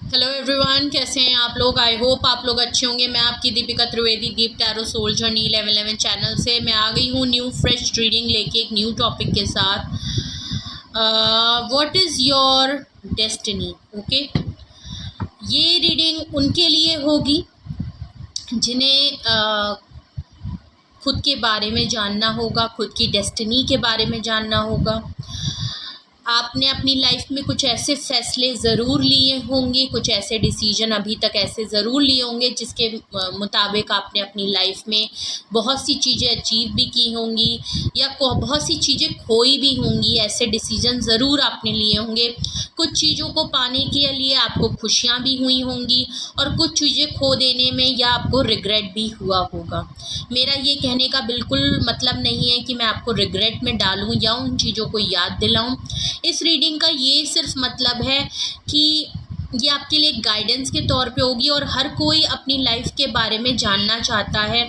Hello everyone, कैसे हैं आप लोग। आई होप आप लोग अच्छे होंगे। मैं आपकी दीपिका त्रिवेदी दीप टैरो सोल जर्नी 1111 चैनल से मैं आ गई हूँ न्यू फ्रेश रीडिंग लेके एक न्यू टॉपिक के साथ। What is your destiny. Okay, ये रीडिंग उनके लिए होगी जिन्हें खुद के बारे में जानना होगा, खुद की डेस्टिनी के बारे में जानना होगा। आपने अपनी लाइफ में कुछ ऐसे फैसले ज़रूर लिए होंगे, कुछ ऐसे डिसीजन अभी तक ऐसे ज़रूर लिए होंगे जिसके मुताबिक आपने अपनी लाइफ में बहुत सी चीज़ें अचीव भी की होंगी या बहुत सी चीज़ें खोई भी होंगी। ऐसे डिसीजन ज़रूर आपने लिए होंगे। कुछ चीज़ों को पाने के लिए आपको खुशियाँ भी हुई होंगी और कुछ चीज़ें खो देने में या आपको रिग्रेट भी हुआ होगा। मेरा ये कहने का बिल्कुल मतलब नहीं है कि मैं आपको रिग्रेट में डालूं या उन चीज़ों को याद दिलाऊं। इस रीडिंग का ये सिर्फ मतलब है कि ये आपके लिए गाइडेंस के तौर पे होगी और हर कोई अपनी लाइफ के बारे में जानना चाहता है।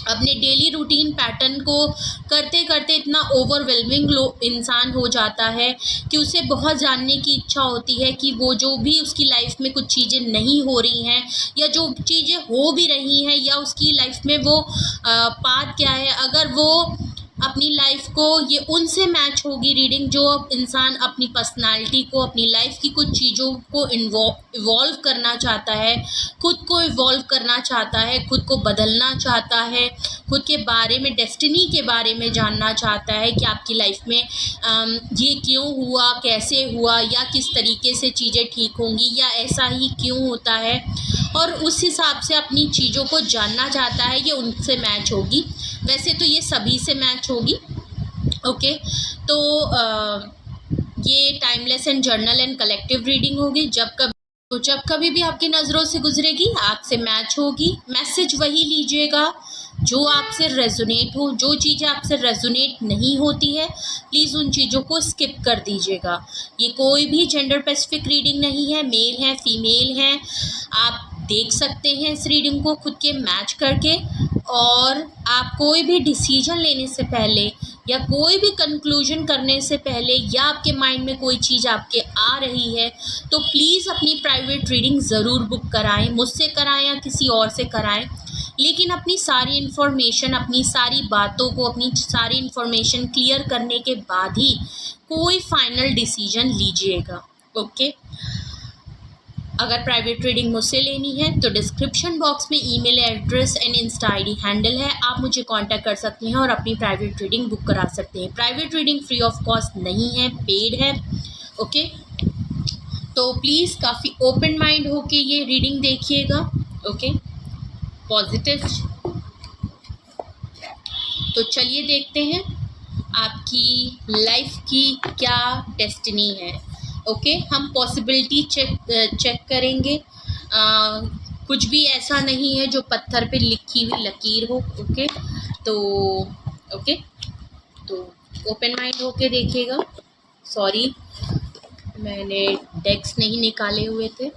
अपने डेली रूटीन पैटर्न को करते करते इतना ओवरवेलमिंग इंसान हो जाता है कि उसे बहुत जानने की इच्छा होती है कि वो जो भी उसकी लाइफ में कुछ चीज़ें नहीं हो रही हैं या जो चीज़ें हो भी रही हैं या उसकी लाइफ में वो पाथ क्या है। अगर वो अपनी लाइफ को ये उनसे मैच होगी रीडिंग, जो अब इंसान अपनी पर्सनालिटी को, अपनी लाइफ की कुछ चीज़ों को इवॉल्व करना चाहता है, खुद को इवॉल्व करना चाहता है, खुद को बदलना चाहता है, खुद के बारे में, डेस्टिनी के बारे में जानना चाहता है कि आपकी लाइफ में ये क्यों हुआ, कैसे हुआ या किस तरीके से चीज़ें ठीक होंगी या ऐसा ही क्यों होता है, और उस हिसाब से अपनी चीज़ों को जानना चाहता है। ये उनसे मैच होगी। वैसे तो ये सभी से मैच होगी। ओके, तो ये timeless and journal and collective reading होगी। जब कभी भी आपकी नज़रों से गुजरेगी, आपसे मैच होगी। मैसेज वही लीजिएगा जो आपसे रेजोनेट हो। जो चीज़ें आपसे रेजोनेट नहीं होती है, प्लीज़ उन चीज़ों को स्किप कर दीजिएगा। ये कोई भी जेंडर स्पेसिफिक रीडिंग नहीं है। मेल है, फीमेल है, आप देख सकते हैं इस रीडिंग को खुद के मैच करके। और आप कोई भी डिसीजन लेने से पहले या कोई भी कंक्लूजन करने से पहले या आपके माइंड में कोई चीज़ आपके आ रही है तो प्लीज़ अपनी प्राइवेट रीडिंग ज़रूर बुक कराएं। मुझसे कराएं या किसी और से कराएं, लेकिन अपनी सारी इन्फॉर्मेशन, अपनी सारी बातों को, अपनी सारी इन्फॉर्मेशन क्लियर करने के बाद ही कोई फाइनल डिसीजन लीजिएगा। ओके, अगर प्राइवेट रीडिंग मुझसे लेनी है तो डिस्क्रिप्शन बॉक्स में email address and Insta ID handle है, आप मुझे कांटेक्ट कर सकते हैं और अपनी प्राइवेट रीडिंग बुक करा सकते हैं। Private reading free of cost नहीं है, पेड है। ओके, तो प्लीज़ काफ़ी ओपन माइंड होके ये रीडिंग देखिएगा। Okay, positive. तो चलिए देखते हैं आपकी लाइफ की क्या डेस्टिनी है। ओके, हम पॉसिबिलिटी चेक करेंगे। कुछ भी ऐसा नहीं है जो पत्थर पे लिखी हुई लकीर हो। ओके, तो ओपन माइंड होके देखिएगा। सॉरी, मैंने डेक्स नहीं निकाले हुए थे।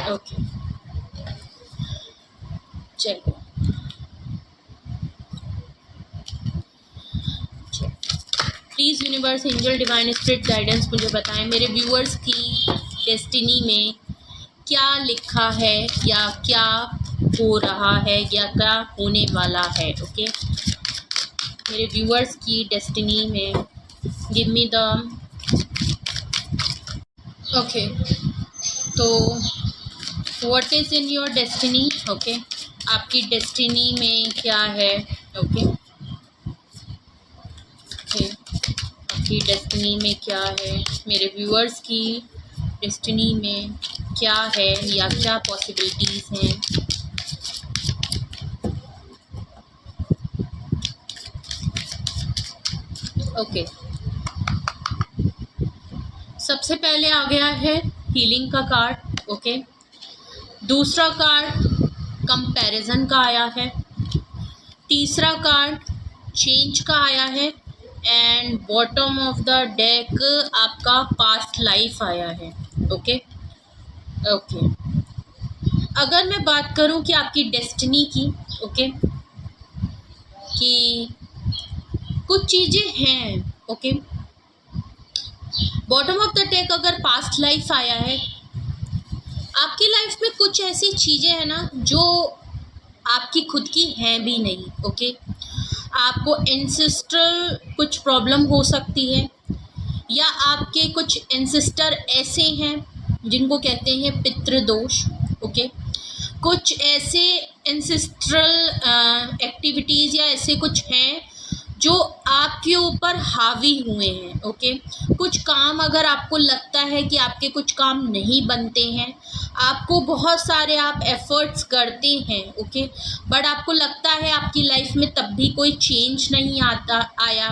ओके, चलो please universe, angel, divine spirit guidance मुझे बताएं मेरे व्यूअर्स की डेस्टिनी में क्या लिखा है या क्या हो रहा है या क्या होने वाला है। ओके, मेरे व्यूअर्स की डेस्टिनी में गिव मी द। ओके, तो what is in your destiny. Okay, आपकी डेस्टिनी में क्या है। ओके, आपकी डेस्टिनी में क्या है, मेरे व्यूअर्स की डेस्टिनी में क्या है या क्या पॉसिबिलिटीज़ हैं। ओके, सबसे पहले आ गया है हीलिंग का कार्ड। ओके, दूसरा कार्ड कंपैरिजन का आया है, तीसरा कार्ड चेंज का आया है and bottom of the deck आपका पास्ट लाइफ आया है। ओके, अगर मैं बात करूं कि आपकी डेस्टिनी की, ओके, कि कुछ चीज़ें हैं, okay, bottom of the deck अगर पास्ट लाइफ आया है, आपकी लाइफ में कुछ ऐसी चीज़ें हैं ना जो आपकी खुद की हैं भी नहीं। ओके, आपको एंसेस्ट्रल कुछ प्रॉब्लम हो सकती है, या आपके कुछ एंसेस्टर ऐसे हैं जिनको कहते हैं पितृदोष। ओके, कुछ ऐसे एंसेस्ट्रल एक्टिविटीज़ या ऐसे कुछ हैं जो आपके ऊपर हावी हुए हैं। ओके, कुछ काम अगर आपको लगता है कि आपके कुछ काम नहीं बनते हैं, आपको बहुत सारे आप एफ़र्ट्स करते हैं, ओके, बट आपको लगता है आपकी लाइफ में तब भी कोई चेंज नहीं आया।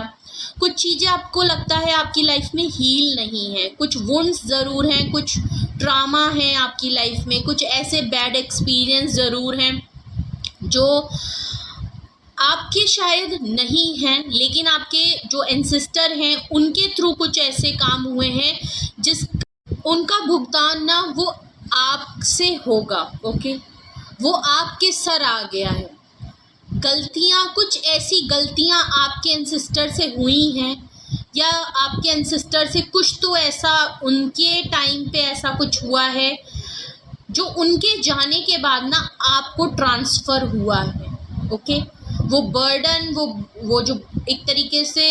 कुछ चीज़ें आपको लगता है आपकी लाइफ में हील नहीं है, कुछ वुंड्स ज़रूर हैं, कुछ ट्रामा है आपकी लाइफ में, कुछ ऐसे बैड एक्सपीरियंस ज़रूर हैं जो आपके शायद नहीं हैं, लेकिन आपके जो एंसेस्टर हैं उनके थ्रू कुछ ऐसे काम हुए हैं जिस उनका भुगतान ना वो आपसे होगा। ओके, वो आपके सर आ गया है। गलतियाँ, कुछ ऐसी गलतियाँ आपके एंसेस्टर से हुई हैं, या आपके एंसेस्टर से कुछ तो ऐसा उनके टाइम पे ऐसा कुछ हुआ है जो उनके जाने के बाद ना आपको ट्रांसफ़र हुआ है। ओके, वो बर्डन, वो जो एक तरीके से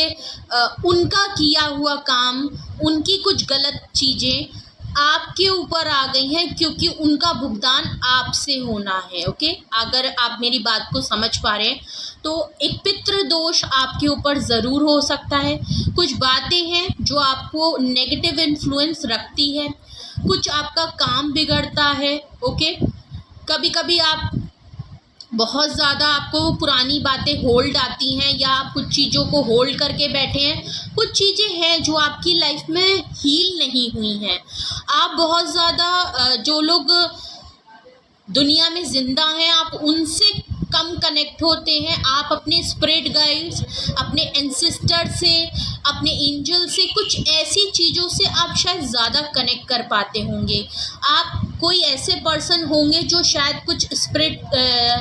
उनका किया हुआ काम, उनकी कुछ गलत चीज़ें आपके ऊपर आ गई हैं क्योंकि उनका भुगतान आपसे होना है। ओके, अगर आप मेरी बात को समझ पा रहे हैं तो एक पितृदोष आपके ऊपर ज़रूर हो सकता है। कुछ बातें हैं जो आपको नेगेटिव इन्फ्लुएंस रखती है, कुछ आपका काम बिगड़ता है। ओके, कभी कभी आप बहुत ज़्यादा आपको पुरानी बातें होल्ड आती हैं, या आप कुछ चीज़ों को होल्ड करके बैठे हैं। कुछ चीज़ें हैं जो आपकी लाइफ में हील नहीं हुई हैं। आप बहुत ज़्यादा जो लोग दुनिया में ज़िंदा हैं आप उनसे कम कनेक्ट होते हैं। आप अपने स्पिरिट गाइड्स, अपने एंसेस्टर से, अपने एंजल से, कुछ ऐसी चीज़ों से आप शायद ज़्यादा कनेक्ट कर पाते होंगे। आप कोई ऐसे पर्सन होंगे जो शायद कुछ स्पिरिट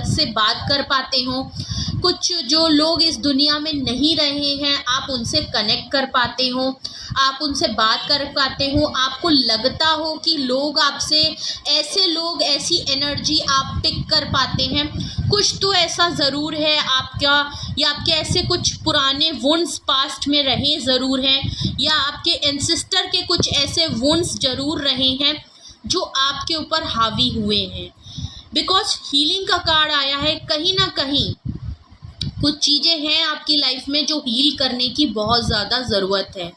से बात कर पाते हों। कुछ जो लोग इस दुनिया में नहीं रहे हैं आप उनसे कनेक्ट कर पाते हो, आप उनसे बात कर पाते हो। आपको लगता हो कि लोग आपसे, ऐसे लोग, ऐसी एनर्जी आप पिक कर पाते हैं। कुछ तो ऐसा ज़रूर है आपका, या आपके ऐसे कुछ पुराने वुंड्स पास्ट में रहे ज़रूर हैं, या आपके एंसेस्टर के कुछ ऐसे वुंड्स ज़रूर रहे हैं जो आपके ऊपर हावी हुए हैं। बिकॉज हीलिंग का कार्ड आया है, कहीं ना कहीं कुछ चीज़ें हैं आपकी लाइफ में जो हील करने की बहुत ज़्यादा ज़रूरत है,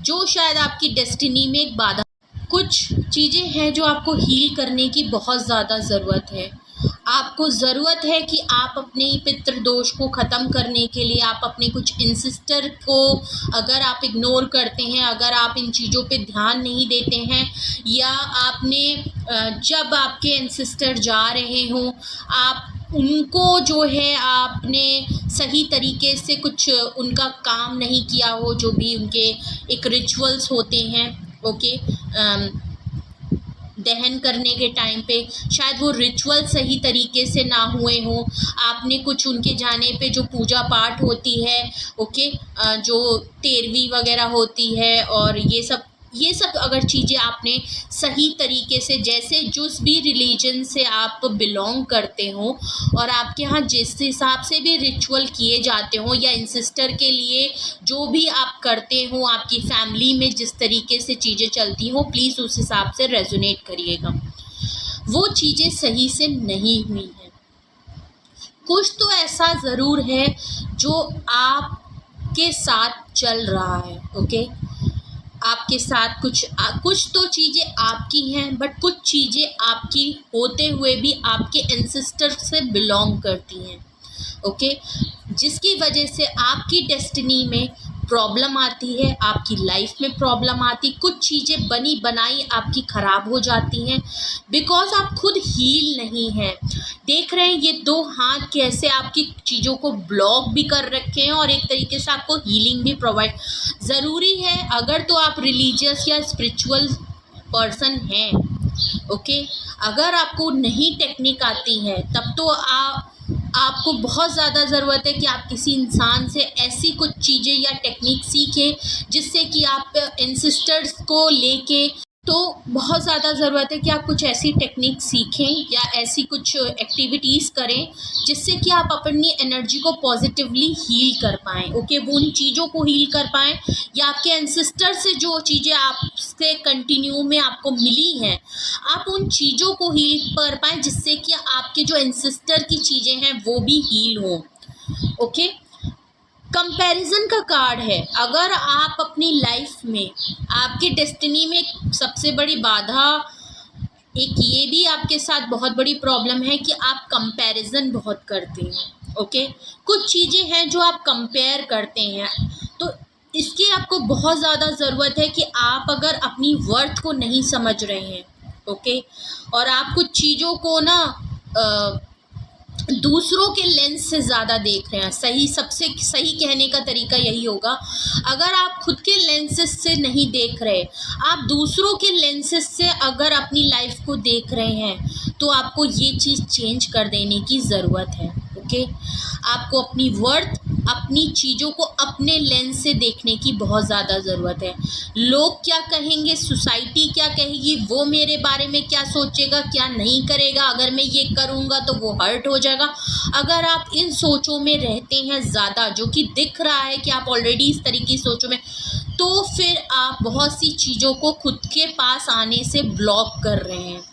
जो शायद आपकी डेस्टिनी में एक बाधा। कुछ चीज़ें हैं जो आपको हील करने की बहुत ज़्यादा ज़रूरत है। आपको ज़रूरत है कि आप अपने पितृदोष को ख़त्म करने के लिए आप अपने कुछ इंसिस्टर को अगर आप इग्नोर करते हैं, अगर आप इन चीज़ों पे ध्यान नहीं देते हैं, या आपने जब आपके इंसिस्टर जा रहे हों आप उनको जो है आपने सही तरीके से कुछ उनका काम नहीं किया हो, जो भी उनके एक रिचुअल्स होते हैं, ओके, दहन करने के टाइम पे शायद वो रिचुअल सही तरीके से ना हुए हों। आपने कुछ उनके जाने पे जो पूजा पाठ होती है, ओके, जो तेरवी वगैरह होती है, और ये सब अगर चीज़ें आपने सही तरीके से, जैसे जिस भी रिलीजन से आप बिलोंग करते हो और आपके यहाँ जिस हिसाब से भी रिचुअल किए जाते हो, या इंसिस्टर के लिए जो भी आप करते हो, आपकी फैमिली में जिस तरीके से चीज़ें चलती हो, प्लीज़ उस हिसाब से रेजोनेट करिएगा। वो चीज़ें सही से नहीं हुई हैं। कुछ तो ऐसा ज़रूर है जो आपके साथ चल रहा है, ओके। आपके साथ कुछ तो चीज़ें आपकी हैं, बट कुछ चीज़ें आपकी होते हुए भी आपके एंसेस्टर से बिलोंग करती हैं, ओके, जिसकी वजह से आपकी डेस्टिनी में प्रॉब्लम आती है, आपकी लाइफ में प्रॉब्लम आती, कुछ चीज़ें बनी बनाई आपकी ख़राब हो जाती हैं, बिकॉज आप खुद हील नहीं हैं। देख रहे हैं ये दो हाथ कैसे आपकी चीज़ों को ब्लॉक भी कर रखे हैं, और एक तरीके से आपको हीलिंग भी प्रोवाइड ज़रूरी है। अगर तो आप रिलीजियस या स्पिरिचुअल पर्सन हैं, ओके, अगर आपको नहीं टेक्निक आती है तब तो आपको बहुत ज़्यादा ज़रूरत है कि आप किसी इंसान से ऐसी कुछ चीज़ें या टेक्निक सीखें जिससे कि आप एंसेस्टर्स को लेके, तो बहुत ज़्यादा ज़रूरत है कि आप कुछ ऐसी टेक्निक सीखें या ऐसी कुछ एक्टिविटीज़ करें जिससे कि आप अपनी एनर्जी को पॉजिटिवली हील कर पाएँ। ओके, वो उन चीज़ों को हील कर पाएँ या आपके एंसेस्टर से जो चीज़ें आपसे कंटिन्यू में आपको मिली हैं, आप उन चीज़ों को हील कर पाएँ जिससे कि आपके जो एंसेस्टर की चीज़ें हैं वो भी हील हों। ओके, कंपैरिजन का कार्ड है। अगर आप अपनी लाइफ में, आपकी डेस्टिनी में सबसे बड़ी बाधा एक ये भी आपके साथ बहुत बड़ी प्रॉब्लम है कि आप कंपैरिजन बहुत करते हैं। ओके, कुछ चीज़ें हैं जो आप कंपेयर करते हैं, तो इसकी आपको बहुत ज़्यादा ज़रूरत है कि आप अगर अपनी वर्थ को नहीं समझ रहे हैं, ओके, और आप कुछ चीज़ों को ना दूसरों के लेंस से ज़्यादा देख रहे हैं। सबसे सही कहने का तरीका यही होगा, अगर आप खुद के लेंसेस से नहीं देख रहे, आप दूसरों के लेंसेस से अगर अपनी लाइफ को देख रहे हैं, तो आपको ये चीज़ चेंज कर देने की ज़रूरत है। ओके, आपको अपनी वर्थ, अपनी चीज़ों को अपने लेंस से देखने की बहुत ज़्यादा ज़रूरत है। लोग क्या कहेंगे, सोसाइटी क्या कहेगी, वो मेरे बारे में क्या सोचेगा, क्या नहीं करेगा, अगर मैं ये करूँगा तो वो हर्ट हो जाएगा। अगर आप इन सोचों में रहते हैं ज़्यादा, जो कि दिख रहा है कि आप ऑलरेडी इस तरीके की सोचों में, तो फिर आप बहुत सी चीज़ों को खुद के पास आने से ब्लॉक कर रहे हैं।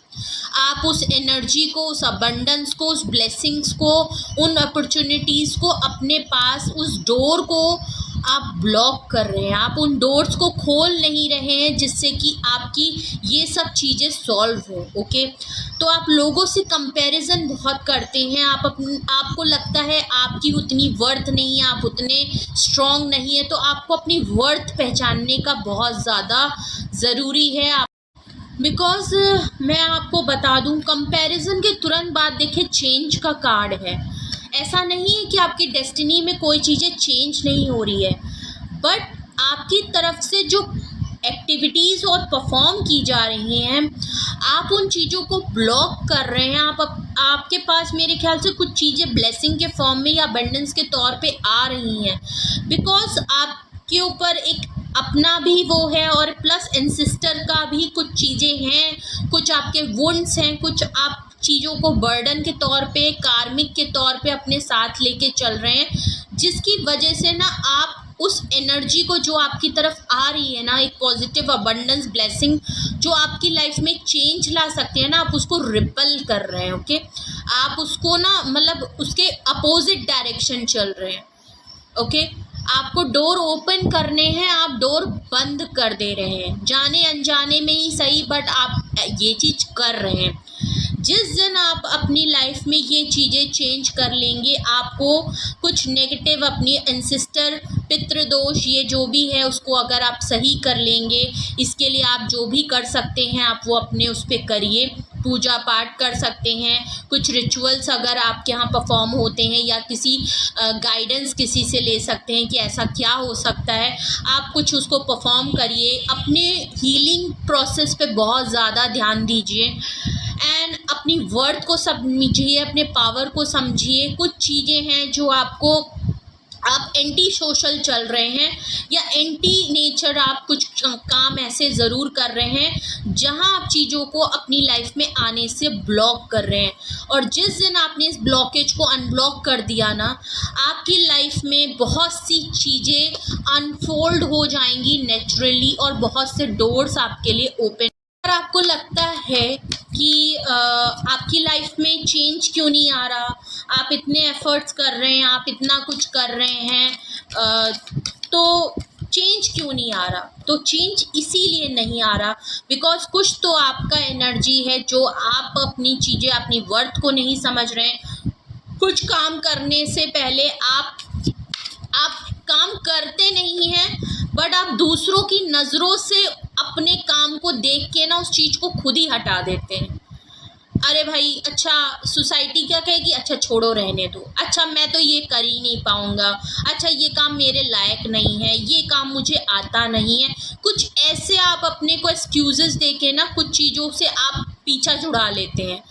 आप उस एनर्जी को, उस अबंडेंस को, उस ब्लेसिंग्स को, उन अपॉर्चुनिटीज़ को अपने पास, उस डोर को आप ब्लॉक कर रहे हैं। आप उन डोर्स को खोल नहीं रहे हैं जिससे कि आपकी ये सब चीज़ें सॉल्व हो। ओके, तो आप लोगों से कंपैरिजन बहुत करते हैं। आपको लगता है आपकी उतनी वर्थ नहीं है, आप उतने स्ट्रॉन्ग नहीं है, तो आपको अपनी वर्थ पहचानने का बहुत ज़्यादा ज़रूरी है। बिकॉज़ मैं आपको बता दूं, कंपैरिजन के तुरंत बाद देखिए चेंज का कार्ड है। ऐसा नहीं है कि आपकी डेस्टिनी में कोई चीज़ें चेंज नहीं हो रही है, बट आपकी तरफ से जो एक्टिविटीज़ और परफॉर्म की जा रही हैं, आप उन चीज़ों को ब्लॉक कर रहे हैं। आपके पास मेरे ख्याल से कुछ चीज़ें ब्लेसिंग के फॉर्म में या अबंडेंस के तौर पे आ रही हैं, बिकॉज़ आपके ऊपर एक अपना भी वो है और प्लस एंसेस्टर का भी कुछ चीज़ें हैं, कुछ आपके वुंड्स हैं, कुछ आप चीज़ों को बर्डन के तौर पे, कार्मिक के तौर पे अपने साथ लेके चल रहे हैं, जिसकी वजह से ना आप उस एनर्जी को जो आपकी तरफ आ रही है ना, एक पॉजिटिव अबंडेंस ब्लेसिंग जो आपकी लाइफ में चेंज ला सकती है ना, आप उसको रिपल कर रहे हैं। ओके, आप उसको ना मतलब उसके अपोजिट डायरेक्शन चल रहे हैं। ओके, आपको डोर ओपन करने हैं, आप डोर बंद कर दे रहे हैं, जाने अनजाने में ही सही, बट आप ये चीज़ कर रहे हैं। जिस दिन आप अपनी लाइफ में ये चीज़ें चेंज कर लेंगे, आपको कुछ नेगेटिव अपनी एंसेस्टर, पितृदोष, ये जो भी है उसको अगर आप सही कर लेंगे, इसके लिए आप जो भी कर सकते हैं आप वो अपने उस पर करिए। पूजा पाठ कर सकते हैं, कुछ रिचुअल्स अगर आपके यहाँ परफॉर्म होते हैं या किसी गाइडेंस किसी से ले सकते हैं कि ऐसा क्या हो सकता है, आप कुछ उसको परफॉर्म करिए। अपने हीलिंग प्रोसेस पे बहुत ज़्यादा ध्यान दीजिए एंड अपनी वर्थ को समझिए, अपने पावर को समझिए। कुछ चीज़ें हैं जो आप एंटी सोशल चल रहे हैं या एंटी नेचर, आप कुछ काम ऐसे ज़रूर कर रहे हैं जहां आप चीज़ों को अपनी लाइफ में आने से ब्लॉक कर रहे हैं। और जिस दिन आपने इस ब्लॉकेज को अनब्लॉक कर दिया ना, आपकी लाइफ में बहुत सी चीज़ें अनफोल्ड हो जाएंगी नेचुरली और बहुत से डोर्स आपके लिए ओपन। अगर आपको लगता है कि आपकी लाइफ में चेंज क्यों नहीं आ रहा, आप इतने एफर्ट्स कर रहे हैं, आप इतना कुछ कर रहे हैं, तो चेंज क्यों नहीं आ रहा, तो चेंज इसीलिए नहीं आ रहा बिकॉज कुछ तो आपका एनर्जी है जो आप अपनी चीज़ें, अपनी वर्थ को नहीं समझ रहे हैं। कुछ काम करने से पहले आप काम करते नहीं हैं, बट आप दूसरों की नज़रों से अपने काम को देख के ना उस चीज़ को खुद ही हटा देते हैं। अरे भाई, अच्छा सोसाइटी क्या कहेगी, अच्छा छोड़ो रहने दो, अच्छा मैं तो ये कर ही नहीं पाऊँगा, अच्छा ये काम मेरे लायक नहीं है, ये काम मुझे आता नहीं है। कुछ ऐसे आप अपने को एक्सक्यूज़ेस दे के ना कुछ चीज़ों से आप पीछा छुड़ा लेते हैं।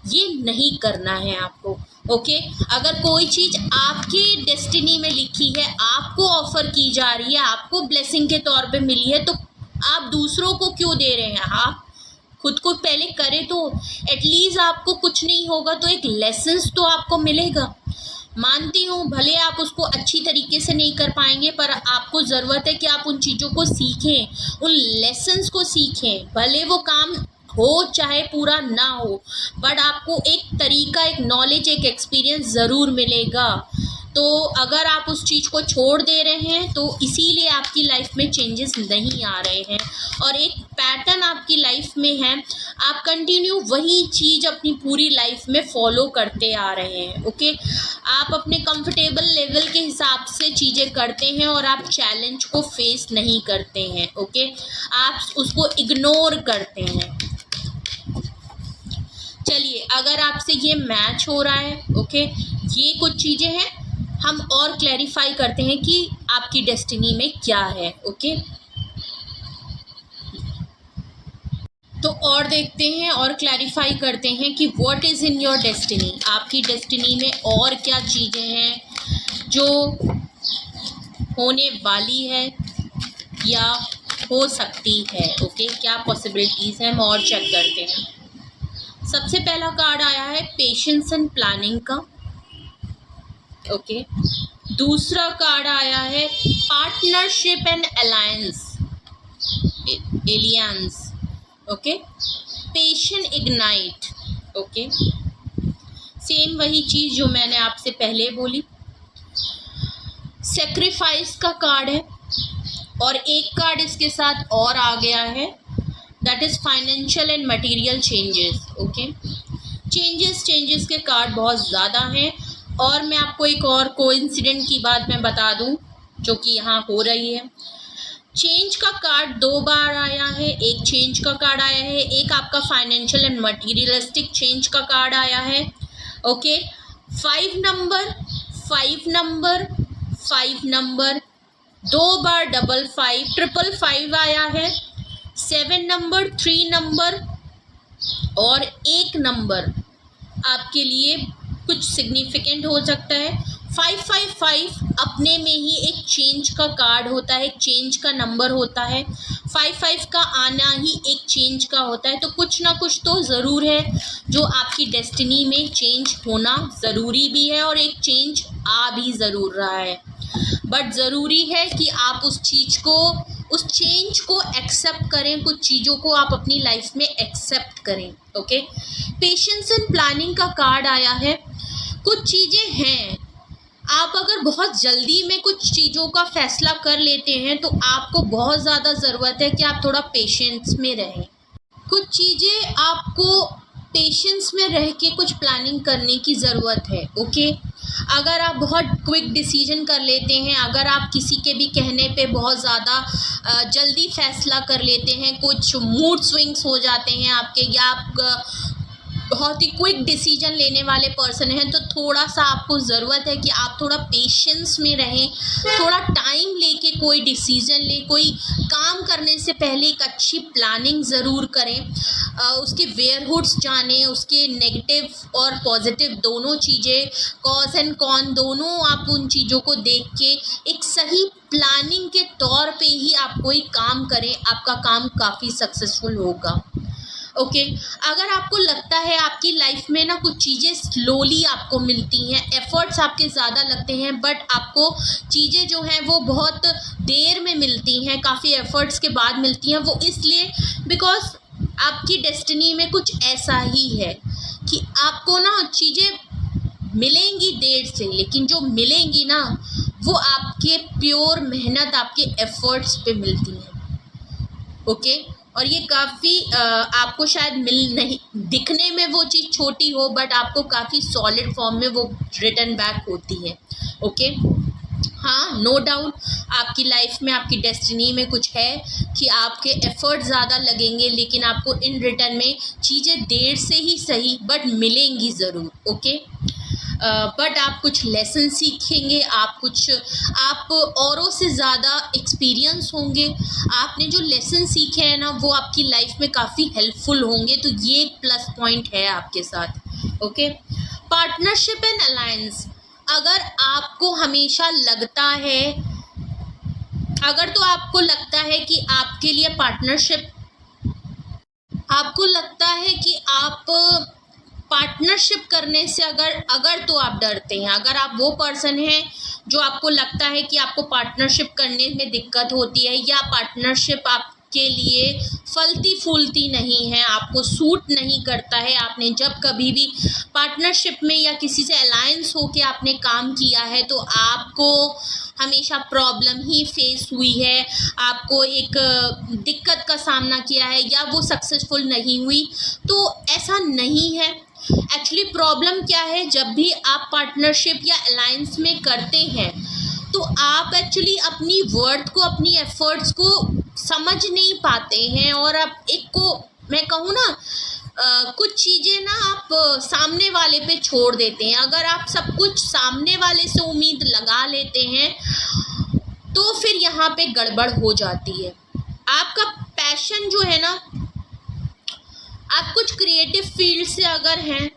ये नहीं करना है आपको। ओके अगर कोई चीज़ आपकी डेस्टिनी में लिखी है, आपको ऑफर की जा रही है, आपको ब्लेसिंग के तौर पे मिली है, तो आप दूसरों को क्यों दे रहे हैं? आप खुद को पहले करें तो एटलीस्ट आपको कुछ नहीं होगा तो एक लेसन्स तो आपको मिलेगा। मानती हूँ भले आप उसको अच्छी तरीके से नहीं कर पाएंगे, पर आपको ज़रूरत है कि आप उन चीज़ों को सीखें, उन लेसन्स को सीखें। भले वो काम हो चाहे पूरा ना हो, बट आपको एक तरीका, एक नॉलेज, एक एक्सपीरियंस ज़रूर मिलेगा। तो अगर आप उस चीज़ को छोड़ दे रहे हैं तो इसीलिए आपकी लाइफ में चेंजेस नहीं आ रहे हैं, और एक पैटर्न आपकी लाइफ में है, आप कंटिन्यू वही चीज़ अपनी पूरी लाइफ में फॉलो करते आ रहे हैं। ओके आप अपने कंफर्टेबल लेवल के हिसाब से चीज़ें करते हैं और आप चैलेंज को फेस नहीं करते हैं। ओके आप उसको इग्नोर करते हैं। चलिए अगर आपसे ये मैच हो रहा है, ओके ये कुछ चीज़ें हैं, हम और क्लैरिफाई करते हैं कि आपकी डेस्टिनी में क्या है। ओके तो और देखते हैं और क्लैरिफाई करते हैं कि what is in your destiny. आपकी डेस्टिनी में और क्या चीज़ें हैं जो होने वाली है या हो सकती है। ओके क्या पॉसिबिलिटीज़ हैं, हम और चेक करते हैं। सबसे पहला कार्ड आया है पेशेंस एंड प्लानिंग का। ओके दूसरा कार्ड आया है partnership and alliance, aliens. Okay patient ignite. Okay same वही चीज़ जो मैंने आपसे पहले बोली। सेक्रीफाइस का कार्ड है, और एक कार्ड इसके साथ और आ गया है, that is financial and material changes. Okay changes के कार्ड बहुत ज़्यादा हैं, और मैं आपको एक और कोइंसिडेंट की बात मैं बता दूं जो कि यहाँ हो रही है। चेंज का कार्ड 2 बार आया है, एक चेंज का कार्ड आया है, एक आपका फाइनेंशियल एंड मटीरियलिस्टिक चेंज का कार्ड आया है। ओके 5 नंबर 5 नंबर 5 नंबर, 2 बार 55 555 आया है, 7 नंबर 3 नंबर और 1 नंबर आपके लिए कुछ सिग्निफिकेंट हो सकता है। 555 अपने में ही एक चेंज का कार्ड होता है, एक चेंज का नंबर होता है। 55 का आना ही एक चेंज का होता है, तो कुछ ना कुछ तो ज़रूर है जो आपकी डेस्टिनी में चेंज होना ज़रूरी भी है, और एक चेंज आ भी ज़रूर रहा है। बट ज़रूरी है कि आप उस चीज़ को, उस चेंज को एक्सेप्ट करें, कुछ चीज़ों को आप अपनी लाइफ में एक्सेप्ट करें। ओके पेशेंस एंड प्लानिंग का कार्ड आया है। कुछ चीज़ें हैं, आप अगर बहुत जल्दी में कुछ चीज़ों का फैसला कर लेते हैं तो आपको बहुत ज़्यादा ज़रूरत है कि आप थोड़ा पेशेंस में रहें। कुछ चीज़ें आपको पेशेंस में रह के कुछ प्लानिंग करने की ज़रूरत है। ओके अगर आप बहुत क्विक डिसीजन कर लेते हैं, अगर आप किसी के भी कहने पे बहुत ज़्यादा जल्दी फैसला कर लेते हैं, कुछ मूड स्विंग्स हो जाते हैं आपके, या आप बहुत ही क्विक डिसीजन लेने वाले पर्सन हैं, तो थोड़ा सा आपको ज़रूरत है कि आप थोड़ा पेशेंस में रहें, थोड़ा टाइम लेके कोई डिसीजन लें, कोई काम करने से पहले एक अच्छी प्लानिंग ज़रूर करें, उसके वेयरहुड्स जानें, उसके नेगेटिव और पॉजिटिव दोनों चीज़ें, कॉज एंड कॉन दोनों, आप उन चीज़ों को देख के एक सही प्लानिंग के तौर पे ही आप कोई काम करें, आपका काम काफ़ी सक्सेसफुल होगा। ओके अगर आपको लगता है आपकी लाइफ में ना कुछ चीज़ें स्लोली आपको मिलती हैं, एफ़र्ट्स आपके ज़्यादा लगते हैं, बट आपको चीज़ें जो हैं वो बहुत देर में मिलती हैं, काफ़ी एफ़र्ट्स के बाद मिलती हैं, वो इसलिए बिकॉज आपकी डेस्टिनी में कुछ ऐसा ही है कि आपको ना चीज़ें मिलेंगी देर से, लेकिन जो मिलेंगी ना वो आपके प्योर मेहनत, आपके एफ़र्ट्स पे मिलती हैं। ओके और ये काफ़ी आपको शायद मिल नहीं, दिखने में वो चीज़ छोटी हो, बट आपको काफ़ी सॉलिड फॉर्म में वो रिटर्न बैक होती है। ओके हाँ नो डाउट आपकी लाइफ में, आपकी डेस्टिनी में कुछ है कि आपके एफ़र्ट ज़्यादा लगेंगे, लेकिन आपको इन रिटर्न में चीज़ें देर से ही सही बट मिलेंगी ज़रूर। ओके बट आप कुछ लेसन सीखेंगे, आप औरों से ज़्यादा एक्सपीरियंस होंगे, आपने जो लेसन सीखे हैं ना वो आपकी लाइफ में काफ़ी हेल्पफुल होंगे, तो ये एक प्लस पॉइंट है आपके साथ। ओके पार्टनरशिप एंड अलायंस, अगर आपको हमेशा लगता है, अगर तो आपको लगता है कि आपके लिए पार्टनरशिप, आपको लगता है कि आप पार्टनरशिप करने से अगर तो आप डरते हैं, अगर आप वो पर्सन हैं जो आपको लगता है कि आपको पार्टनरशिप करने में दिक्कत होती है या पार्टनरशिप आपके लिए फलती फूलती नहीं है, आपको सूट नहीं करता है, आपने जब कभी भी पार्टनरशिप में या किसी से अलायंस हो के आपने काम किया है तो आपको हमेशा प्रॉब्लम ही फेस हुई है, आपको एक दिक्कत का सामना किया है या वो सक्सेसफुल नहीं हुई, तो ऐसा नहीं है। एक्चुअली प्रॉब्लम क्या है, जब भी आप पार्टनरशिप या अलायंस में करते हैं तो आप एक्चुअली अपनी वर्थ को, अपनी एफर्ट्स को समझ नहीं पाते हैं और आप एक को मैं कहूँ ना, कुछ चीज़ें ना आप सामने वाले पे छोड़ देते हैं। अगर आप सब कुछ सामने वाले से उम्मीद लगा लेते हैं तो फिर यहाँ पे गड़बड़ हो जाती है। आपका पैशन जो है ना, आप कुछ क्रिएटिव फील्ड से अगर हैं,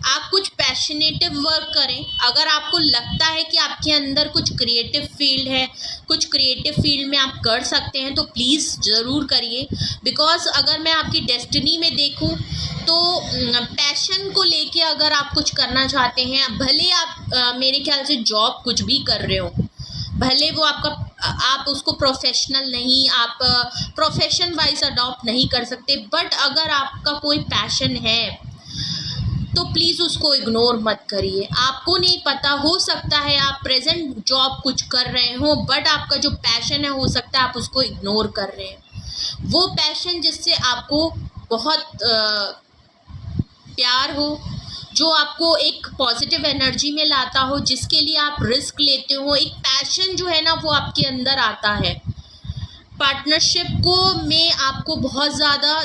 आप कुछ पैशनेटिव वर्क करें, अगर आपको लगता है कि आपके अंदर कुछ क्रिएटिव फील्ड है, कुछ क्रिएटिव फील्ड में आप कर सकते हैं तो प्लीज़ ज़रूर करिए। बिकॉज़ अगर मैं आपकी डेस्टिनी में देखूं तो पैशन को लेके अगर आप कुछ करना चाहते हैं, भले आप मेरे ख्याल से जॉब कुछ भी कर रहे हो, भले वो आप उसको प्रोफेशनल नहीं, आप प्रोफेशन वाइज अडॉप्ट नहीं कर सकते, बट अगर आपका कोई पैशन है तो प्लीज़ उसको इग्नोर मत करिए। आपको नहीं पता, हो सकता है आप प्रेजेंट जॉब कुछ कर रहे हो बट आपका जो पैशन है हो सकता है आप उसको इग्नोर कर रहे हैं। वो पैशन जिससे आपको बहुत प्यार हो, जो आपको एक पॉजिटिव एनर्जी में लाता हो, जिसके लिए आप रिस्क लेते हो, एक पैशन जो है ना वो आपके अंदर आता है। पार्टनरशिप को में आपको बहुत ज़्यादा,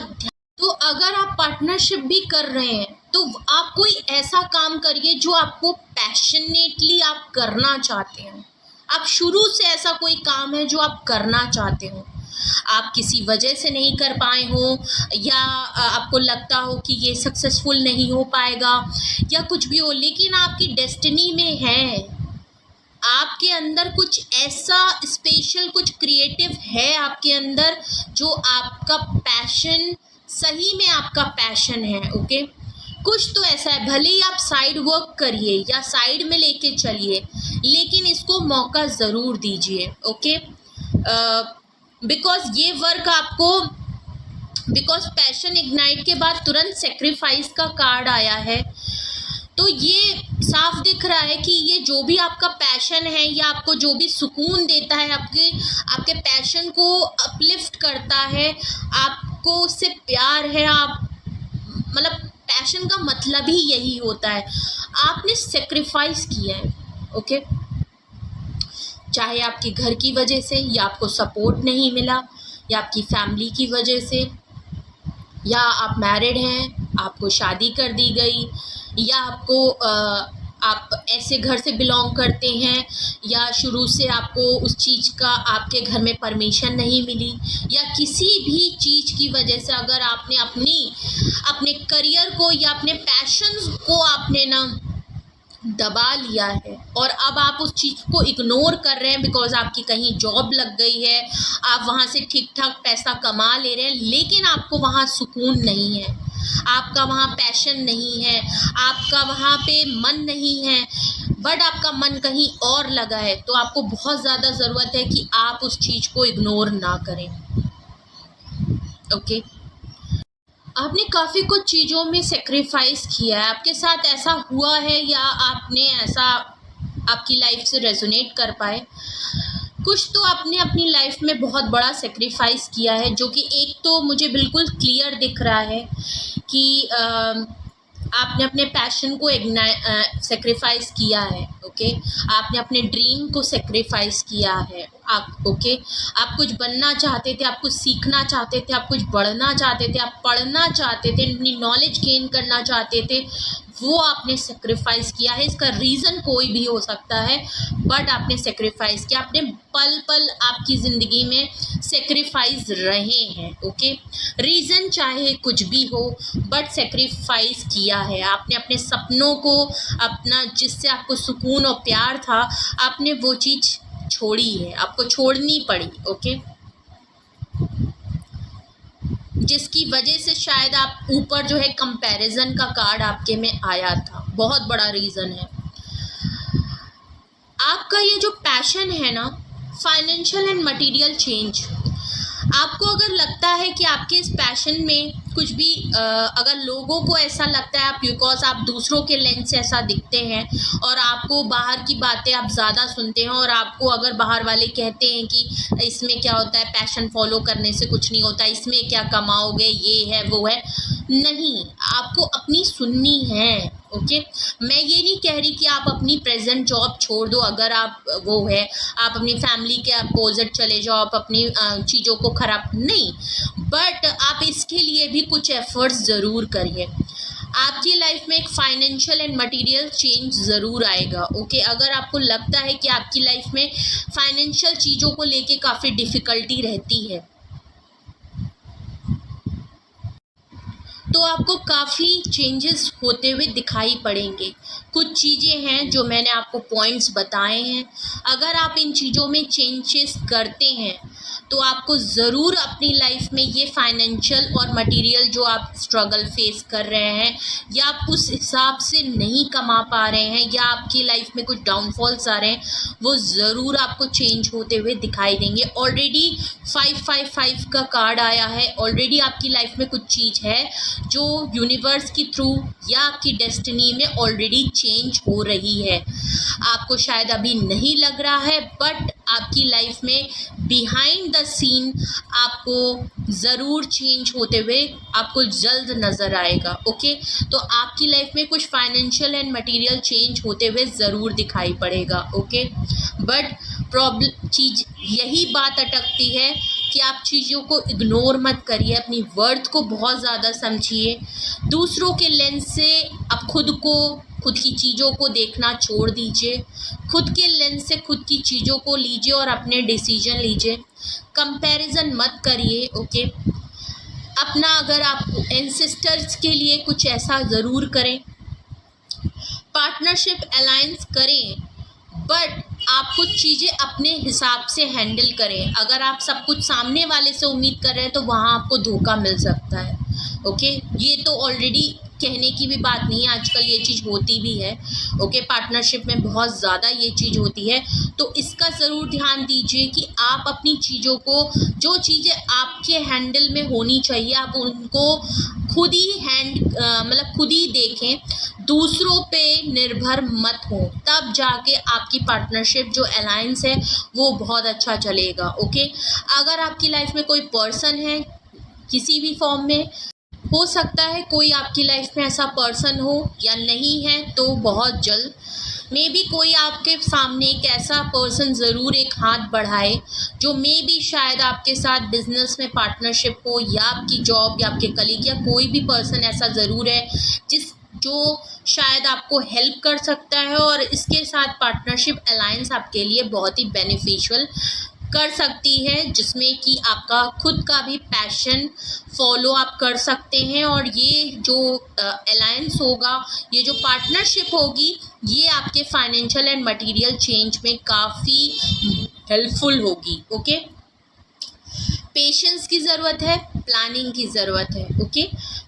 तो अगर आप पार्टनरशिप भी कर रहे हैं तो आप कोई ऐसा काम करिए जो आपको पैशनेटली आप करना चाहते हैं। आप शुरू से ऐसा कोई काम है जो आप करना चाहते हो, आप किसी वजह से नहीं कर पाए हो या आपको लगता हो कि ये सक्सेसफुल नहीं हो पाएगा या कुछ भी हो, लेकिन आपकी डेस्टिनी में है, आपके अंदर कुछ ऐसा स्पेशल, कुछ क्रिएटिव है आपके अंदर जो आपका पैशन, सही में आपका पैशन है। ओके, कुछ तो ऐसा है, भले ही आप साइड वर्क करिए या साइड में लेके चलिए, लेकिन इसको मौका ज़रूर दीजिए। ओके, बिकॉज ये वर्क आपको, बिकॉज पैशन इग्नाइट के बाद तुरंत सेक्रीफाइस का कार्ड आया है, तो ये साफ दिख रहा है कि ये जो भी आपका पैशन है या आपको जो भी सुकून देता है, आपके पैशन को अपलिफ्ट करता है, आपको उससे प्यार है, आप मतलब पैशन का मतलब ही यही होता है, आपने सेक्रीफाइस किया है। ओके, चाहे आपके घर की वजह से या आपको सपोर्ट नहीं मिला या आपकी फैमिली की वजह से, या आप मैरिड हैं, आपको शादी कर दी गई, या आप ऐसे घर से बिलोंग करते हैं या शुरू से आपको उस चीज़ का आपके घर में परमिशन नहीं मिली, या किसी भी चीज़ की वजह से अगर आपने अपने करियर को या अपने पैशंस को आपने ना दबा लिया है और अब आप उस चीज़ को इग्नोर कर रहे हैं बिकॉज आपकी कहीं जॉब लग गई है, आप वहाँ से ठीक ठाक पैसा कमा ले रहे हैं, लेकिन आपको वहाँ सुकून नहीं है, आपका वहाँ पैशन नहीं है, आपका वहाँ पे मन नहीं है, बट आपका मन कहीं और लगा है, तो आपको बहुत ज़्यादा ज़रूरत है कि आप उस चीज़ को इग्नोर ना करें। ओके, आपने काफ़ी कुछ चीज़ों में सेक्रीफाइस किया है, आपके साथ ऐसा हुआ है या आपने ऐसा आपकी लाइफ से रेजोनेट कर पाए, कुछ तो आपने अपनी लाइफ में बहुत बड़ा सेक्रीफाइस किया है, जो कि एक तो मुझे बिल्कुल क्लियर दिख रहा है कि आपने अपने पैशन को सेक्रीफाइस किया है। ओके, आपने अपने ड्रीम को सेक्रीफाइस किया है, आप ओके, आप कुछ बनना चाहते थे, आप कुछ सीखना चाहते थे, आप कुछ बढ़ना चाहते थे, आप पढ़ना चाहते थे, अपनी नॉलेज गेन करना चाहते थे, वो आपने सेक्रीफाइस किया है। इसका रीज़न कोई भी हो सकता है, बट आपने सेक्रीफाइस किया, आपने पल पल आपकी ज़िंदगी में सेक्रीफाइस रहे हैं। ओके, रीज़न चाहे कुछ भी हो, बट सेक्रीफाइस किया है आपने। अपने सपनों को, अपना जिससे आपको सुकून और प्यार था, आपने वो चीज़ छोड़ी है, आपको छोड़नी पड़ी। ओके, जिसकी वजह से शायद आप ऊपर जो है कंपैरिजन का कार्ड आपके में आया था, बहुत बड़ा रीज़न है। आपका ये जो पैशन है ना, फाइनेंशियल एंड मटेरियल चेंज, आपको अगर लगता है कि आपके इस पैशन में कुछ भी अगर लोगों को ऐसा लगता है आप बिकॉज आप दूसरों के लेंस से ऐसा दिखते हैं और आपको बाहर की बातें आप ज़्यादा सुनते हैं, और आपको अगर बाहर वाले कहते हैं कि इसमें क्या होता है, पैशन फॉलो करने से कुछ नहीं होता, इसमें क्या कमाओगे, ये है वो है, नहीं, आपको अपनी सुननी है। ओके, मैं ये नहीं कह रही कि आप अपनी प्रेजेंट जॉब छोड़ दो, अगर आप वो है आप अपनी फैमिली के अपोजिट चले जाओ, आप अपनी चीज़ों को ख़राब नहीं, बट आप इसके लिए भी कुछ एफर्ट्स ज़रूर करिए। आपकी लाइफ में एक फाइनेंशियल एंड मटेरियल चेंज ज़रूर आएगा। ओके, अगर आपको लगता है कि आपकी लाइफ में फाइनेंशियल चीज़ों को लेके काफ़ी डिफ़िकल्टी रहती है, तो आपको काफ़ी चेंजेस होते हुए दिखाई पड़ेंगे। कुछ चीज़ें हैं जो मैंने आपको पॉइंट्स बताए हैं, अगर आप इन चीज़ों में चेंजेस करते हैं तो आपको ज़रूर अपनी लाइफ में ये फाइनेंशियल और मटेरियल जो आप स्ट्रगल फेस कर रहे हैं, या आप उस हिसाब से नहीं कमा पा रहे हैं, या आपकी लाइफ में कुछ डाउनफॉल्स आ रहे हैं, वो ज़रूर आपको चेंज होते हुए दिखाई देंगे। ऑलरेडी 555 का कार्ड आया है, ऑलरेडी आपकी लाइफ में कुछ चीज़ है जो यूनिवर्स के थ्रू या आपकी डेस्टिनी में ऑलरेडी चेंज हो रही है। आपको शायद अभी नहीं लग रहा है, बट आपकी लाइफ में बिहाइंड द सीन आपको ज़रूर चेंज होते हुए आपको जल्द नज़र आएगा। ओके, तो आपकी लाइफ में कुछ फाइनेंशियल एंड मटेरियल चेंज होते हुए ज़रूर दिखाई पड़ेगा। ओके, बट प्रॉब्लम चीज़ यही बात अटकती है कि आप चीज़ों को इग्नोर मत करिए, अपनी वर्थ को बहुत ज़्यादा समझिए। दूसरों के लेंस से आप खुद की चीज़ों को देखना छोड़ दीजिए, खुद के लेंस से खुद की चीज़ों को लीजिए और अपने डिसीजन लीजिए। कंपैरिजन मत करिए। ओके, अपना अगर आप एंसेस्टर्स के लिए कुछ ऐसा ज़रूर करें, पार्टनरशिप अलायंस करें, बट आप कुछ चीज़ें अपने हिसाब से हैंडल करें। अगर आप सब कुछ सामने वाले से उम्मीद कर रहे हैं तो वहाँ आपको धोखा मिल सकता है। ओके, ये तो ऑलरेडी कहने की भी बात नहीं है, आजकल ये चीज़ होती भी है। ओके, पार्टनरशिप में बहुत ज़्यादा ये चीज़ होती है, तो इसका ज़रूर ध्यान दीजिए कि आप अपनी चीज़ों को, जो चीज़ें आपके हैंडल में होनी चाहिए, आप उनको खुद ही देखें, दूसरों पे निर्भर मत हो, तब जाके आपकी पार्टनरशिप जो अलायंस है वो बहुत अच्छा चलेगा। ओके, अगर आपकी लाइफ में कोई पर्सन है किसी भी फॉर्म में, हो सकता है कोई आपकी लाइफ में ऐसा पर्सन हो, या नहीं है तो बहुत जल्द मे बी कोई आपके सामने एक ऐसा पर्सन ज़रूर एक हाथ बढ़ाए जो मे बी शायद आपके साथ बिजनेस में पार्टनरशिप हो, या आपकी जॉब, या आपके कलीग, या कोई भी पर्सन ऐसा ज़रूर है जो शायद आपको हेल्प कर सकता है, और इसके साथ पार्टनरशिप अलायंस आपके लिए बहुत ही बेनिफिशियल कर सकती है, जिसमें कि आपका खुद का भी पैशन फॉलो आप कर सकते हैं, और ये जो अलायंस होगा, ये जो पार्टनरशिप होगी, ये आपके फाइनेंशियल एंड मटेरियल चेंज में काफ़ी हेल्पफुल होगी। ओके, पेशेंस की ज़रूरत है, प्लानिंग की ज़रूरत है। ओके,